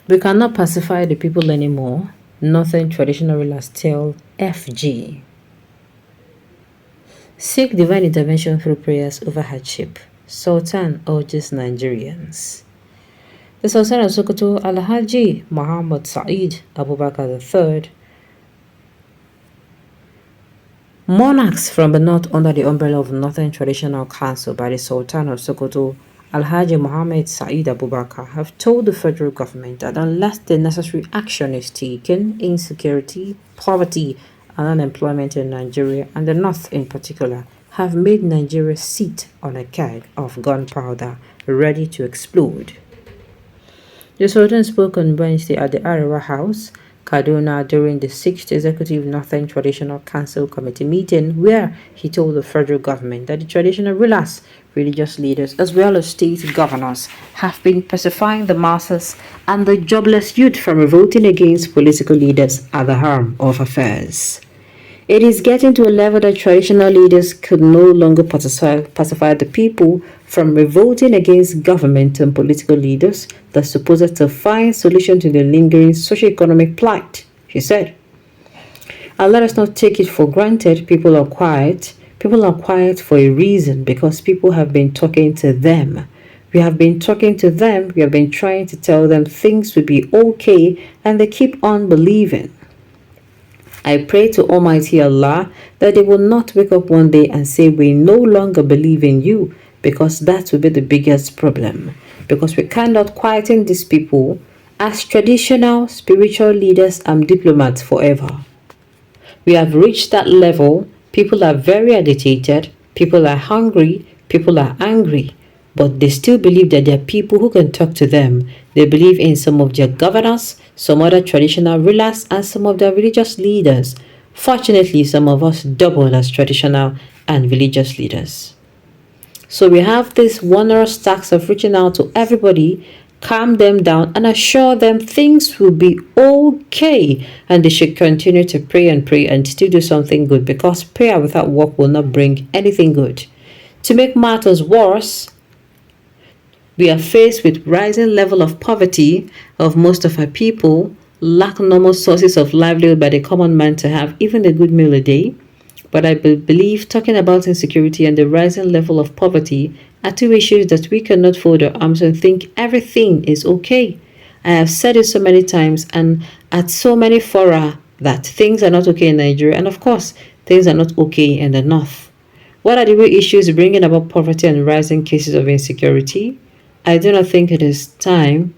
We cannot pacify the people anymore. Northern traditional rulers tell FG. Seek divine intervention through prayers over hardship. Sultan urges Nigerians. The Sultan of Sokoto, Alhaji Muhammad Sa'id Abubakar III, monarchs from the north under the umbrella of Northern Traditional Council by the Sultan of Sokoto, Alhaji Muhammad Sa'id Abubakar, have told the federal government that unless the necessary action is taken, insecurity, poverty, and unemployment in Nigeria, and the north in particular, have made Nigeria sit on a keg of gunpowder ready to explode. The Sultan spoke on Wednesday at the Arewa House, Kaduna, during the 6th Executive Northern Traditional Council Committee meeting, where he told the federal government that the traditional rulers, religious leaders, as well as state governors, have been pacifying the masses and the jobless youth from revolting against political leaders at the harm of affairs. It is getting to a level that traditional leaders could no longer pacify the people from revolting against government and political leaders that supposed to find solution to the lingering socio-economic plight, she said. And let us not take it for granted people are quiet. People are quiet for a reason, because people have been talking to them. We have been talking to them. We have been trying to tell them things will be okay, and they keep on believing. I pray to Almighty Allah that they will not wake up one day and say we no longer believe in you, because that will be the biggest problem. Because we cannot quieten these people as traditional spiritual leaders and diplomats forever. We have reached that level. People are very agitated, people are hungry, people are angry, but they still believe that there are people who can talk to them. They believe in some of their governors, some other traditional rulers, and some of their religious leaders. Fortunately, some of us doubled as traditional and religious leaders. So we have this wondrous task of reaching out to everybody, calm them down, and assure them things will be okay, and they should continue to pray and still do something good, because prayer without work will not bring anything good. To make matters worse, we are faced with rising level of poverty of most of our people, lack normal sources of livelihood by the common man to have even a good meal a day. But I believe talking about insecurity and the rising level of poverty are two issues that we cannot fold our arms and think everything is okay. I have said it so many times and at so many fora that things are not okay in Nigeria, and of course, things are not okay in the north. What are the real issues bringing about poverty and rising cases of insecurity? I do not think it is time.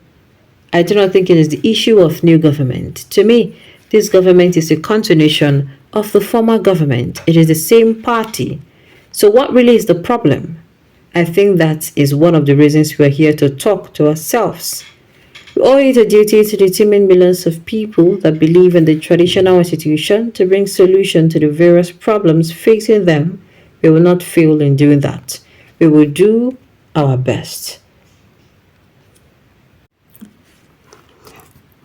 I do not think it is the issue of new government. To me, this government is a continuation of the former government. It is the same party. So what really is the problem? I think that is one of the reasons we are here to talk to ourselves. We owe it a duty to determine millions of people that believe in the traditional institution to bring solution to the various problems facing them. We will not fail in doing that. We will do our best.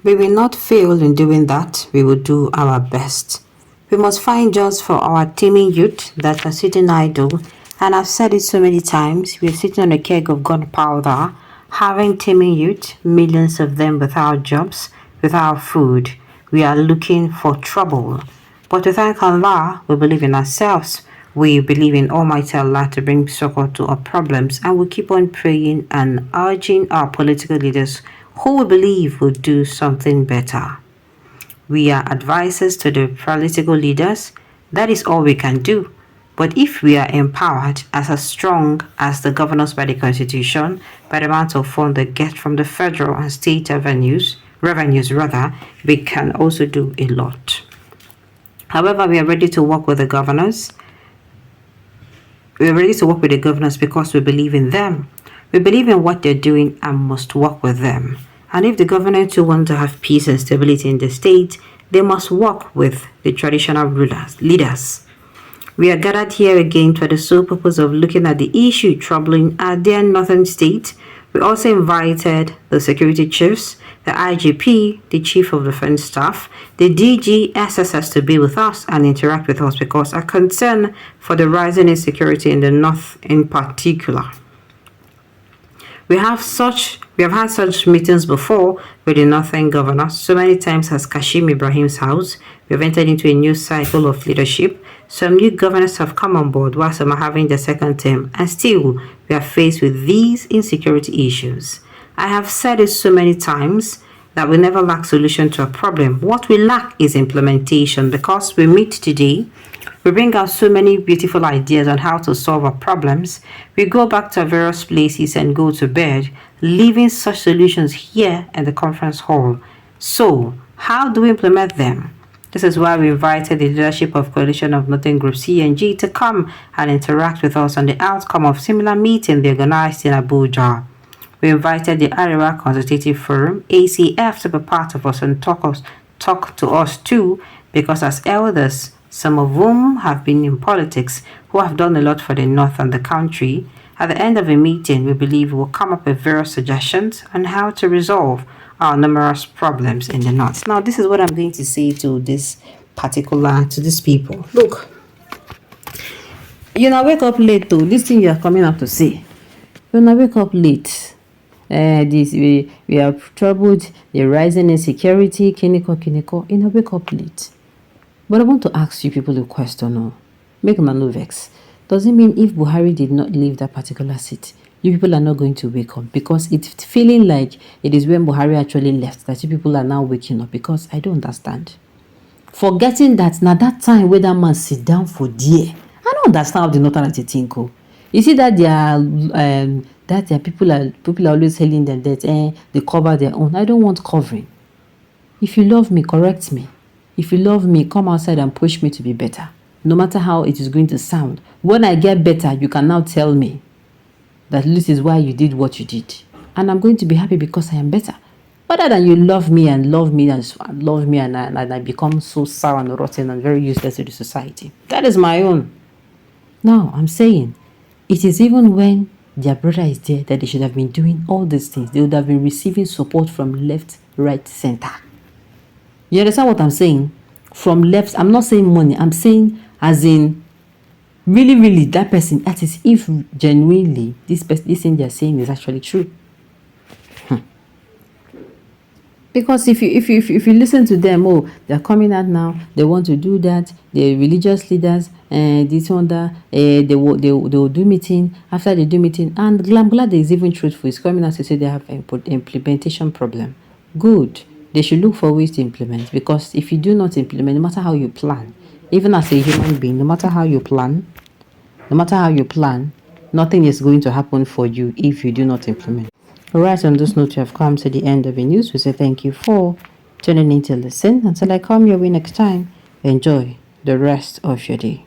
We will not fail in doing that. We will do our best. We must find jobs for our teeming youth that are sitting idle. And I've said it so many times, we're sitting on a keg of gunpowder, having teeming youth, millions of them without jobs, without food. We are looking for trouble. But to thank Allah, we believe in ourselves. We believe in Almighty Allah to bring succor to our problems, and we keep on praying and urging our political leaders who we believe will do something better. We are advisors to the political leaders. That is all we can do. But if we are empowered as strong as the governors by the Constitution, by the amount of funds they get from the federal and state revenues, we can also do a lot. However, we are ready to work with the governors. We are ready to work with the governors because we believe in them. We believe in what they're doing and must work with them. And if the government too want to have peace and stability in the state, they must work with the traditional leaders. We are gathered here again for the sole purpose of looking at the issue troubling our dear northern state. We also invited the security chiefs, the IGP, the Chief of Defense Staff, the DG, SSS to be with us and interact with us because our concern for the rising insecurity in the north in particular. We have had such meetings before with the Northern governor. So many times as Kashim Ibrahim's house, we've entered into a new cycle of leadership. Some new governors have come on board while some are having their second term, and still we are faced with these insecurity issues. I have said it so many times that we never lack solution to a problem. What we lack is implementation, because we meet today, we bring out so many beautiful ideas on how to solve our problems. We go back to our various places and go to bed, leaving such solutions here in the conference hall. So, how do we implement them? This is why we invited the leadership of Coalition of Northern Group CNG to come and interact with us on the outcome of similar meeting they organized in Abuja. We invited the Arewa Consultative Forum, ACF, to be part of us and talk to us too, because as elders, some of whom have been in politics, who have done a lot for the North and the country, at the end of the meeting, we believe we will come up with various suggestions on how to resolve our numerous problems in the North. Now, this is what I'm going to say to these people. Look, wake up late though. This thing you are coming up to say. Wake up late. We have troubled the rising insecurity, kiniko. Wake up late. But I want to ask you people a question. No, make no vex. Does it mean if Buhari did not leave that particular seat, you people are not going to wake up? Because it's feeling like it is when Buhari actually left that you people are now waking up. Because I don't understand. Forgetting that now that time where that man sit down for dear, I don't understand how the Northern think. You see that their people are always hailing them that they cover their own. I don't want covering. If you love me, correct me. If you love me, come outside and push me to be better. No matter how it is going to sound. When I get better, you can now tell me that this is why you did what you did. And I'm going to be happy because I am better. Rather than you love me and I become so sour and rotten and very useless to the society. That is my own. Now, I'm saying, it is even when their brother is there that they should have been doing all these things. They would have been receiving support from left, right, center. You understand what I'm saying? From left, I'm not saying money. I'm saying as in, really, that person, that is if genuinely this thing they're saying is actually true. Because if you listen to them, they're coming out now, they want to do that, the religious leaders, this one that, they will do meeting, after they do meeting, and I'm glad there is even truthful, it's coming out to say they have an implementation problem. Good. They should look for ways to implement, because if you do not implement, no matter how you plan, even as a human being, no matter how you plan, nothing is going to happen for you if you do not implement. Alright, on this note, you have come to the end of the news. We say thank you for tuning in to listen. Until I come your way next time, enjoy the rest of your day.